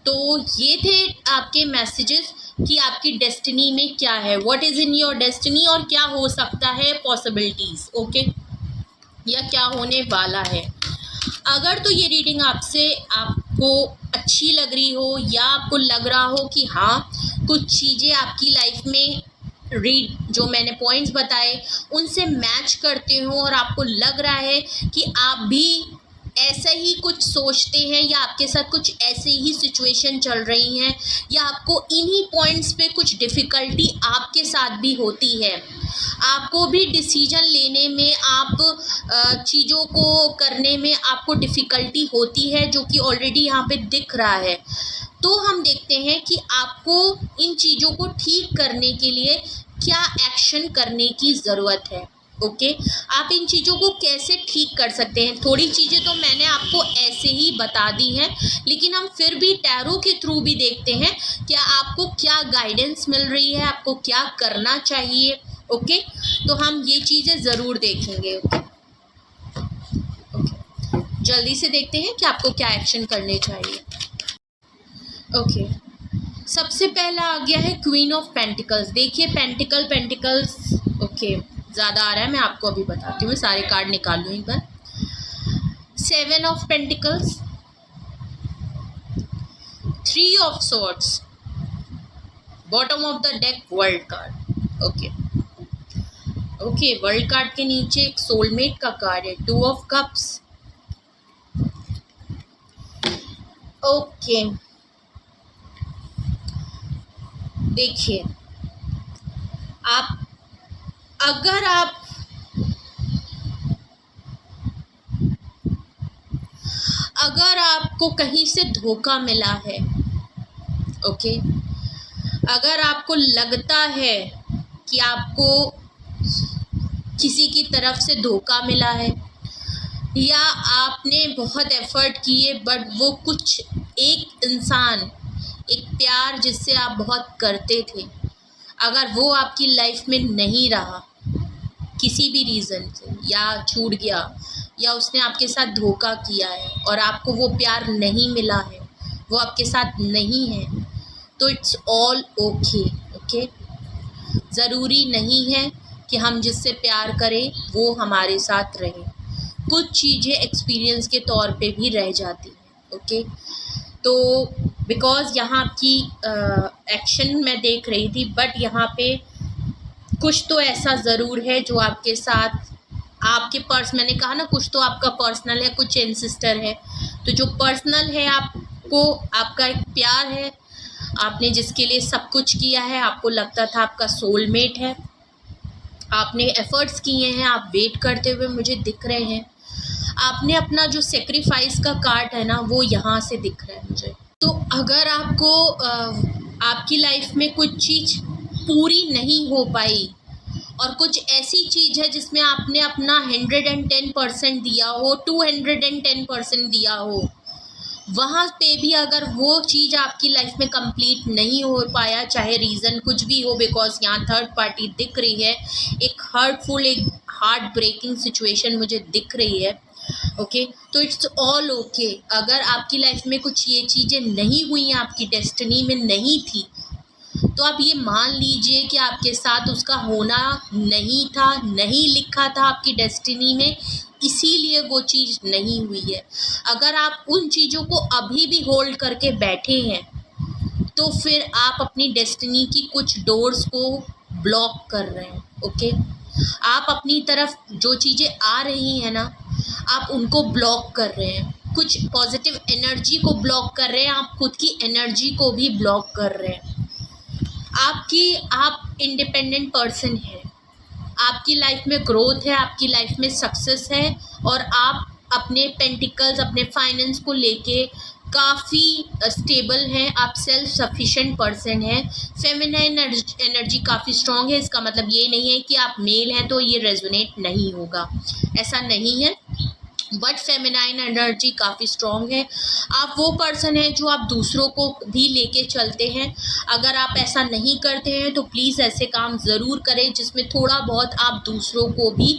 तो ये थे आपके मैसेजेस कि आपकी डेस्टिनी में क्या है, what is in your destiny, और क्या हो सकता है पॉसिबिलिटीज़। ओके, या क्या होने वाला है। अगर तो ये रीडिंग आपको अच्छी लग रही हो, या आपको लग रहा हो कि हाँ कुछ चीज़ें आपकी लाइफ में जो मैंने पॉइंट्स बताए उनसे मैच करते हो, और आपको लग रहा है कि आप भी ऐसा ही कुछ सोचते हैं या आपके साथ कुछ ऐसे ही सिचुएशन चल रही हैं या आपको इन्हीं पॉइंट्स पे कुछ डिफ़िकल्टी आपके साथ भी होती है, आपको भी डिसीजन लेने में, आप चीज़ों को करने में आपको डिफ़िकल्टी होती है, जो कि ऑलरेडी यहाँ पे दिख रहा है। तो हम देखते हैं कि आपको इन चीज़ों को ठीक करने के लिए क्या एक्शन करने की ज़रूरत है। ओके, आप इन चीज़ों को कैसे ठीक कर सकते हैं। थोड़ी चीज़ें तो मैंने आपको ऐसे ही बता दी हैं, लेकिन हम फिर भी टैरो के थ्रू भी देखते हैं कि आपको क्या गाइडेंस मिल रही है, आपको क्या करना चाहिए। ओके, तो हम ये चीज़ें ज़रूर देखेंगे। ओके, जल्दी से देखते हैं कि आपको क्या एक्शन करने चाहिए। ओके, सबसे पहला आ गया है क्वीन ऑफ पेंटिकल्स। देखिए पेंटिकल्स ओके ज़्यादा आ रहा है, मैं आपको अभी बताती हूँ, सारे कार्ड निकाल लूँ एक बार। 7 of pentacles, 3 of swords, bottom of the deck world card. Okay, world card के नीचे एक सोलमेट का कार्ड है, 2 ऑफ कप्स। ओके, देखिए अगर आपको कहीं से धोखा मिला है, ओके, अगर आपको लगता है कि आपको किसी की तरफ से धोखा मिला है या आपने बहुत एफर्ट किए बट वो कुछ एक इंसान, एक प्यार जिससे आप बहुत करते थे, अगर वो आपकी लाइफ में नहीं रहा किसी भी रीज़न से, या छूट गया या उसने आपके साथ धोखा किया है और आपको वो प्यार नहीं मिला है, वो आपके साथ नहीं है, तो इट्स ऑल ओके। ओके, ज़रूरी नहीं है कि हम जिससे प्यार करें वो हमारे साथ रहे। कुछ चीज़ें एक्सपीरियंस के तौर पे भी रह जाती हैं। ओके, तो बिकॉज़ यहाँ आपकी एक्शन मैं देख रही थी, बट यहाँ पे कुछ तो ऐसा ज़रूर है जो आपके साथ, आपके मैंने कहा ना, कुछ तो आपका पर्सनल है, कुछ एंसेस्टर है। तो जो पर्सनल है आपको, आपका एक प्यार है, आपने जिसके लिए सब कुछ किया है, आपको लगता था आपका सोलमेट है, आपने एफ़र्ट्स किए हैं, आप वेट करते हुए मुझे दिख रहे हैं, आपने अपना जो सेक्रीफाइस का कार्ड है ना, वो यहाँ से दिख रहा है मुझे। तो अगर आपको आपकी लाइफ में कुछ चीज़ पूरी नहीं हो पाई और कुछ ऐसी चीज़ है जिसमें आपने अपना 110% दिया हो, 210% दिया हो, वहाँ पे भी अगर वो चीज़ आपकी लाइफ में कंप्लीट नहीं हो पाया, चाहे रीज़न कुछ भी हो, बिकॉज़ यहाँ थर्ड पार्टी दिख रही है, एक हर्टफुल, एक हार्ट ब्रेकिंग सिचुएशन मुझे दिख रही है। ओके, तो इट्स ऑल ओके। अगर आपकी लाइफ में कुछ ये चीज़ें नहीं हुई हैं, आपकी डेस्टिनी में नहीं थी, तो आप ये मान लीजिए कि आपके साथ उसका होना नहीं था, नहीं लिखा था आपकी डेस्टिनी में, इसीलिए वो चीज़ नहीं हुई है। अगर आप उन चीज़ों को अभी भी होल्ड करके बैठे हैं, तो फिर आप अपनी डेस्टिनी की कुछ डोर्स को ब्लॉक कर रहे हैं। ओके, आप अपनी तरफ जो चीज़ें आ रही हैं ना, आप उनको ब्लॉक कर रहे हैं, कुछ पॉजिटिव एनर्जी को ब्लॉक कर रहे हैं, आप खुद की एनर्जी को भी ब्लॉक कर रहे हैं। आप इंडिपेंडेंट पर्सन हैं, आपकी लाइफ में ग्रोथ है, आपकी लाइफ में सक्सेस है, और आप अपने पेंटिकल्स, अपने फाइनेंस को लेके काफ़ी स्टेबल हैं, आप सेल्फ सफिशिएंट पर्सन हैं, फेमिनाइन एनर्जी काफ़ी स्ट्रॉन्ग है। इसका मतलब ये नहीं है कि आप मेल हैं तो ये रेजोनेट नहीं होगा, ऐसा नहीं है, बट फेमिनाइन एनर्जी काफ़ी स्ट्रॉन्ग है। आप वो पर्सन हैं जो आप दूसरों को भी लेके चलते हैं। अगर आप ऐसा नहीं करते हैं तो प्लीज़ ऐसे काम ज़रूर करें जिसमें थोड़ा बहुत आप दूसरों को भी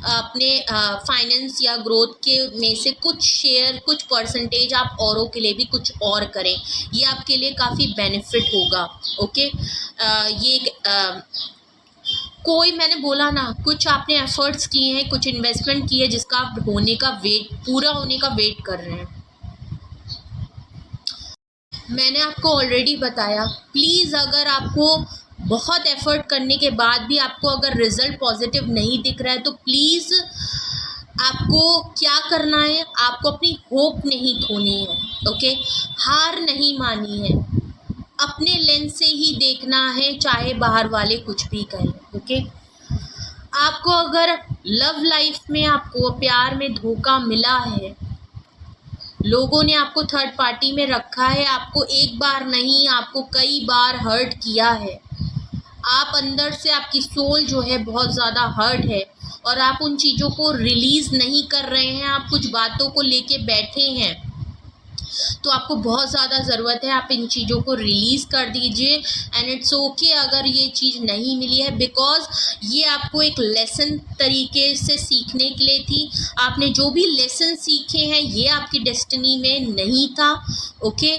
अपने फाइनेंस या ग्रोथ के में से कुछ शेयर, कुछ परसेंटेज आप औरों के लिए भी कुछ और करें, ये आपके लिए काफ़ी बेनिफिट होगा। ओके, कोई, मैंने बोला ना, कुछ आपने एफर्ट्स किए हैं, कुछ इन्वेस्टमेंट की है जिसका आप पूरा होने का वेट कर रहे हैं। मैंने आपको ऑलरेडी बताया, प्लीज़ अगर आपको बहुत एफर्ट करने के बाद भी आपको अगर रिज़ल्ट पॉजिटिव नहीं दिख रहा है तो प्लीज़ आपको क्या करना है, आपको अपनी होप नहीं खोनी है, ओके। हार नहीं मानी है, अपने लेंस से ही देखना है, चाहे बाहर वाले कुछ भी कहें, ओके। आपको अगर लव लाइफ में आपको प्यार में धोखा मिला है, लोगों ने आपको थर्ड पार्टी में रखा है, आपको एक बार नहीं आपको कई बार हर्ट किया है, आप अंदर से आपकी सोल जो है बहुत ज़्यादा हर्ट है और आप उन चीज़ों को रिलीज़ नहीं कर रहे हैं, आप कुछ बातों को लेके बैठे हैं, तो आपको बहुत ज़्यादा ज़रूरत है आप इन चीज़ों को रिलीज़ कर दीजिए। एंड इट्स ओके अगर ये चीज़ नहीं मिली है, बिकॉज ये आपको एक लेसन तरीके से सीखने के लिए थी। आपने जो भी लेसन सीखे हैं ये आपकी डेस्टिनी में नहीं था, ओके।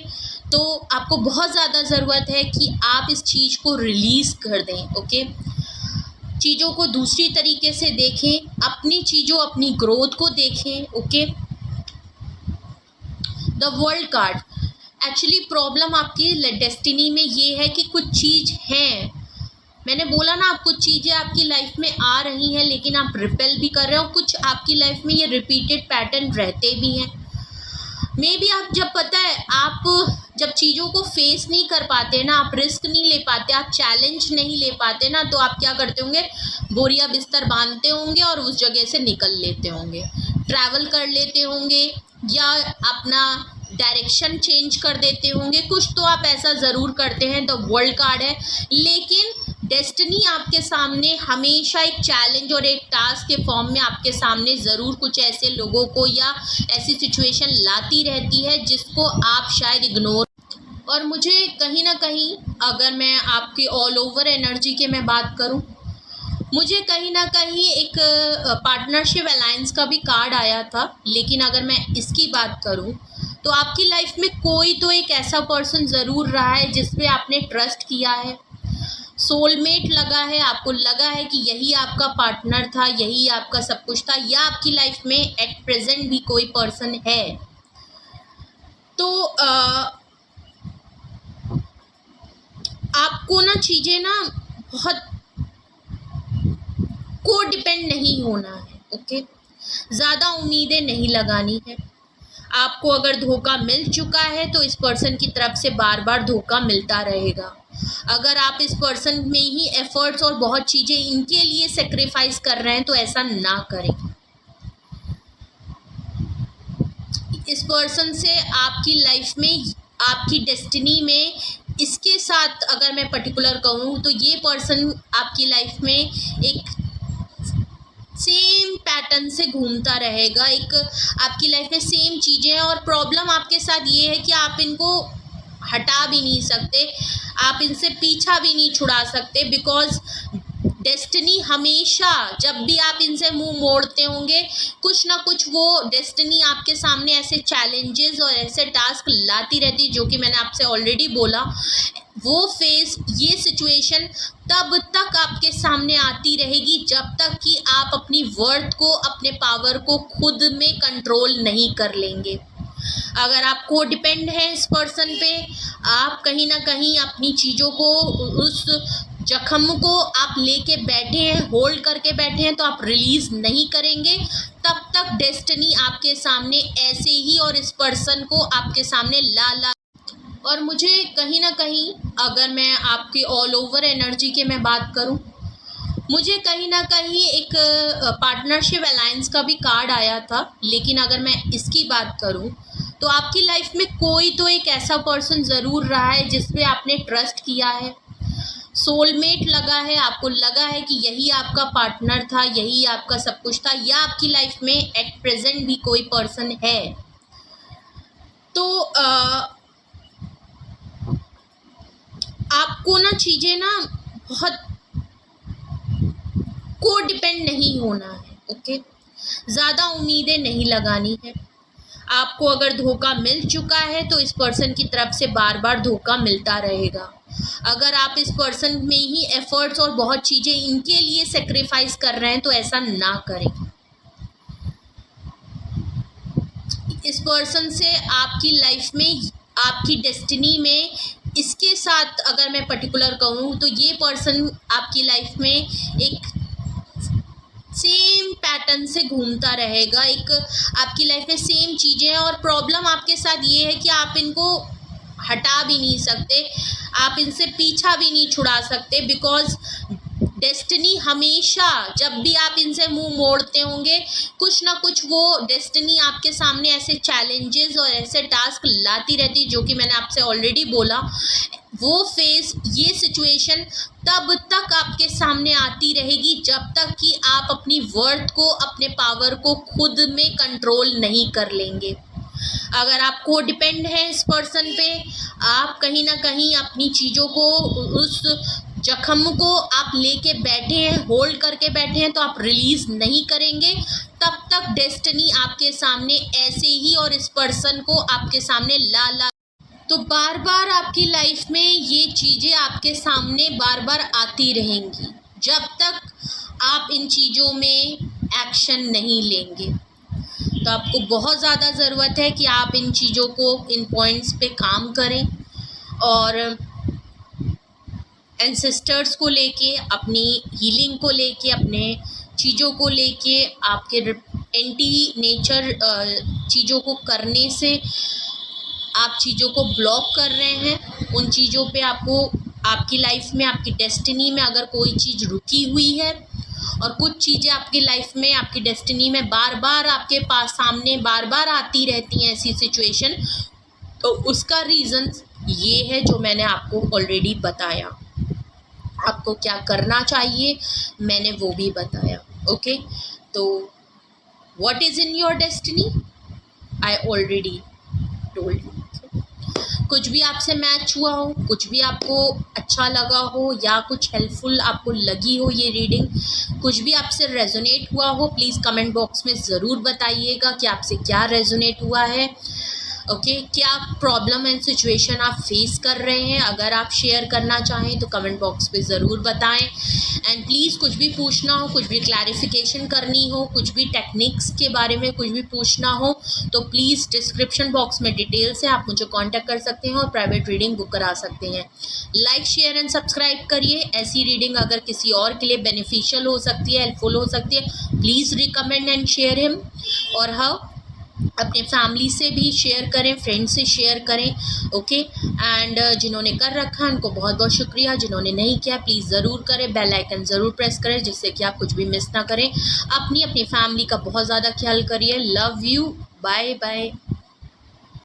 तो आपको बहुत ज़्यादा ज़रूरत है कि आप इस चीज़ को रिलीज़ कर दें, ओके। चीज़ों को दूसरी तरीके से देखें, अपनी चीज़ों अपनी ग्रोथ को देखें, okay. The world card, actually problem आपकी डेस्टिनी में ये है कि कुछ चीज़ है, मैंने बोला ना, आप कुछ चीज़ें आपकी लाइफ में आ रही हैं लेकिन आप रिपेल भी कर रहे हो, कुछ आपकी लाइफ में ये रिपीटेड पैटर्न रहते भी हैं। मे बी आप जब पता है आप जब चीज़ों को फेस नहीं कर पाते ना, आप रिस्क नहीं ले पाते, आप चैलेंज नहीं ले पाते ना, तो आप क्या करते होंगे, बोरिया बिस्तर बांधते होंगे और उस जगह से निकल लेते होंगे, ट्रैवल कर लेते होंगे या अपना डायरेक्शन चेंज कर देते होंगे, कुछ तो आप ऐसा ज़रूर करते हैं। द वर्ल्ड कार्ड है, लेकिन डेस्टिनी आपके सामने हमेशा एक चैलेंज और एक टास्क के फॉर्म में आपके सामने ज़रूर कुछ ऐसे लोगों को या ऐसी सिचुएशन लाती रहती है जिसको आप शायद इग्नोर। और मुझे कहीं ना कहीं, अगर मैं आपकी ऑल ओवर एनर्जी के मैं बात करूं, मुझे कहीं ना कहीं एक पार्टनरशिप अलायंस का भी कार्ड आया था, लेकिन अगर मैं इसकी बात करूं तो आपकी लाइफ में कोई तो एक ऐसा पर्सन ज़रूर रहा है जिस पे आपने ट्रस्ट किया है, सोलमेट लगा है, आपको लगा है कि यही आपका पार्टनर था, यही आपका सब कुछ था, या आपकी लाइफ में एट प्रेजेंट भी कोई पर्सन है। तो आपको ना चीज़ें ना बहुत को डिपेंड नहीं होना है, ओके। ज़्यादा उम्मीदें नहीं लगानी है। आपको अगर धोखा मिल चुका है तो इस पर्सन की तरफ से बार बार धोखा मिलता रहेगा। अगर आप इस पर्सन में ही एफर्ट्स और बहुत चीज़ें इनके लिए सेक्रीफाइस कर रहे हैं तो ऐसा ना करें। इस पर्सन से आपकी लाइफ में, आपकी डेस्टिनी में, इसके साथ अगर मैं पर्टिकुलर कहूँ तो ये पर्सन आपकी लाइफ में एक सेम पैटर्न से घूमता रहेगा, एक आपकी लाइफ में सेम चीज़ें हैं। और प्रॉब्लम आपके साथ ये है कि आप इनको हटा भी नहीं सकते, आप इनसे पीछा भी नहीं छुड़ा सकते, बिकॉज डेस्टिनी हमेशा जब भी आप इनसे मुंह मोड़ते होंगे, कुछ ना कुछ वो डेस्टिनी आपके सामने ऐसे चैलेंजेस और ऐसे टास्क लाती रहती, जो कि मैंने आपसे ऑलरेडी बोला। वो फेस, ये सिचुएशन तब तक आपके सामने आती रहेगी जब तक कि आप अपनी वर्थ को, अपने पावर को खुद में कंट्रोल नहीं कर लेंगे। अगर आप को डिपेंड है इस पर्सन पे, आप कहीं ना कहीं अपनी चीज़ों को, उस जख्म को आप लेके बैठे हैं, होल्ड करके बैठे हैं, तो आप रिलीज़ नहीं करेंगे तब तक डेस्टिनी आपके सामने ऐसे ही और इस पर्सन को आपके सामने ला। और मुझे कहीं ना कहीं, अगर मैं आपकी ऑल ओवर एनर्जी के मैं बात करूं, मुझे कहीं ना कहीं एक पार्टनरशिप अलायंस का भी कार्ड आया था, लेकिन अगर मैं इसकी बात करूं तो आपकी लाइफ में कोई तो एक ऐसा पर्सन ज़रूर रहा है जिस पे आपने ट्रस्ट किया है, सोलमेट लगा है, आपको लगा है कि यही आपका पार्टनर था, यही आपका सब कुछ था, या आपकी लाइफ में एट प्रेजेंट भी कोई पर्सन है। तो आपको ना चीज़ें ना बहुत को डिपेंड नहीं होना है, ओके। ज़्यादा उम्मीदें नहीं लगानी है। आपको अगर धोखा मिल चुका है तो इस पर्सन की तरफ से बार बार धोखा मिलता रहेगा। अगर आप इस पर्सन में ही एफर्ट्स और बहुत चीज़ें इनके लिए सेक्रीफाइस कर रहे हैं तो ऐसा ना करें। इस पर्सन से आपकी लाइफ में, आपकी डेस्टिनी में, इसके साथ अगर मैं पर्टिकुलर कहूँ तो ये पर्सन आपकी लाइफ में एक सेम पैटर्न से घूमता रहेगा। एक आपकी लाइफ में सेम चीज़ें हैं और प्रॉब्लम आपके साथ ये है कि आप इनको हटा भी नहीं सकते, आप इनसे पीछा भी नहीं छुड़ा सकते, बिकॉज डेस्टिनी हमेशा जब भी आप इनसे मुंह मोड़ते होंगे कुछ ना कुछ वो डेस्टिनी आपके सामने ऐसे चैलेंजेस और ऐसे टास्क लाती रहती, जो कि मैंने आपसे ऑलरेडी बोला। वो फेस, ये सिचुएशन तब तक आपके सामने आती रहेगी जब तक कि आप अपनी वर्थ को, अपने पावर को खुद में कंट्रोल नहीं कर लेंगे। अगर आप को डिपेंड है इस पर्सन पे, आप कहीं ना कहीं अपनी चीज़ों को, उस जख्म को आप लेके बैठे हैं, होल्ड करके बैठे हैं, तो आप रिलीज़ नहीं करेंगे, तब तक डेस्टिनी आपके सामने ऐसे ही और इस पर्सन को आपके सामने ला तो बार बार आपकी लाइफ में ये चीज़ें आपके सामने बार बार आती रहेंगी जब तक आप इन चीज़ों में एक्शन नहीं लेंगे। तो आपको बहुत ज़्यादा ज़रूरत है कि आप इन चीज़ों को, इन पॉइंट्स पे काम करें और एंसेस्टर्स को लेके, अपनी हीलिंग को लेके, अपने चीज़ों को लेके, आपके एंटी नेचर चीज़ों को करने से आप चीज़ों को ब्लॉक कर रहे हैं। उन चीज़ों पे आपको, आपकी लाइफ में, आपकी डेस्टिनी में अगर कोई चीज़ रुकी हुई है और कुछ चीज़ें आपकी लाइफ में, आपकी डेस्टिनी में बार बार आपके पास सामने बार बार आती रहती हैं ऐसी सिचुएशन, तो उसका रीज़न ये है जो मैंने आपको ऑलरेडी बताया। आपको क्या करना चाहिए मैंने वो भी बताया। ओके, तो what is in your destiny I already told you. कुछ भी आपसे मैच हुआ हो, कुछ भी आपको अच्छा लगा हो या कुछ हेल्पफुल आपको लगी हो ये रीडिंग, कुछ भी आपसे रेजोनेट हुआ हो, प्लीज़ कमेंट बॉक्स में ज़रूर बताइएगा कि आपसे क्या रेजोनेट हुआ है। ओके, क्या प्रॉब्लम एंड सिचुएशन आप फेस कर रहे हैं, अगर आप शेयर करना चाहें तो कमेंट बॉक्स पे ज़रूर बताएं। एंड प्लीज़ कुछ भी पूछना हो, कुछ भी क्लैरिफिकेशन करनी हो, कुछ भी टेक्निक्स के बारे में कुछ भी पूछना हो तो प्लीज़ डिस्क्रिप्शन बॉक्स में डिटेल से आप मुझे कांटेक्ट कर सकते हैं और प्राइवेट रीडिंग बुक करा सकते हैं। लाइक, शेयर एंड सब्सक्राइब करिए। ऐसी रीडिंग अगर किसी और के लिए बेनिफिशियल हो सकती है, हेल्पफुल हो सकती है, please recommend and share him. और हाँ, अपने फैमिली से भी शेयर करें, फ्रेंड से शेयर करें। ओके, एंड जिन्होंने कर रखा है उनको बहुत बहुत शुक्रिया, जिन्होंने नहीं किया प्लीज़ ज़रूर करें, बेल आइकन ज़रूर प्रेस करें जिससे कि आप कुछ भी मिस ना करें। अपनी फैमिली का बहुत ज़्यादा ख्याल करिए। Love you, bye bye.